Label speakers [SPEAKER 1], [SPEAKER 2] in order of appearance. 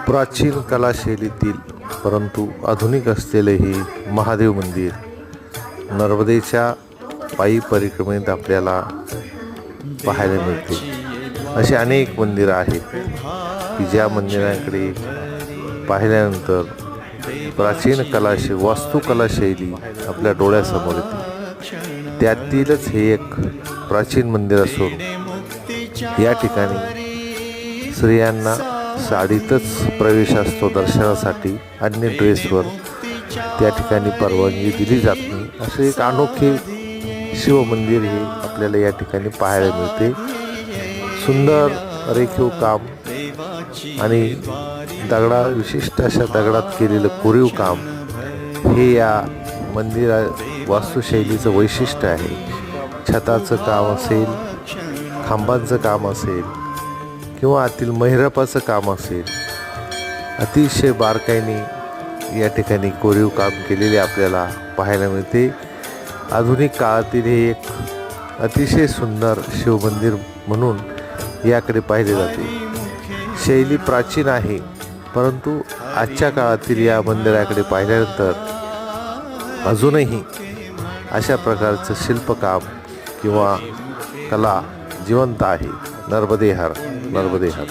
[SPEAKER 1] प्राचीन कलाशैलीतील परंतु आधुनिक असलेले हे महादेव मंदिर नर्मदेच्या पायी परिक्रमेत आपल्याला पाहायला मिळते। असे अनेक मंदिरं आहेत की ज्या मंदिरांकडे पाहिल्यानंतर प्राचीन वास्तुकला शैली आपल्या डोळ्यासमोर येते। त्यातीलच हे एक प्राचीन मंदिर असून या ठिकाणी स्त्रियांना साडीतच प्रवेश असतो दर्शनासाठी, अन्य ड्रेसवर त्या ठिकाणी परवानगी दिली जात नाही। असे एक अनोखे शिवमंदिर हे आपल्याला या ठिकाणी पाहायला मिळते। सुंदर रेखीव काम आणि विशिष्ट अशा दगडात केलेलं कोरीव काम हे या मंदिरा वास्तुशैलीचं वैशिष्ट्य आहे। छताचं काम असेल, खांबांचं काम असेल किंवा आतील महिरपाचं काम असेल, अतिशय बारकाईने या ठिकाणी कोरीव काम केलेले आपल्याला पाहायला मिळते। आधुनिक काळातील हे एक अतिशय सुंदर शिवमंदिर म्हणून याकडे पाहिले जाते। शैली प्राचीन आहे, परंतु आजच्या काळातील या मंदिराकडे पाहिल्यानंतर अजूनही अशा प्रकारचं शिल्पकाम किंवा कला जिवंत आहे। नर्मदे हर, नर्मदे हर।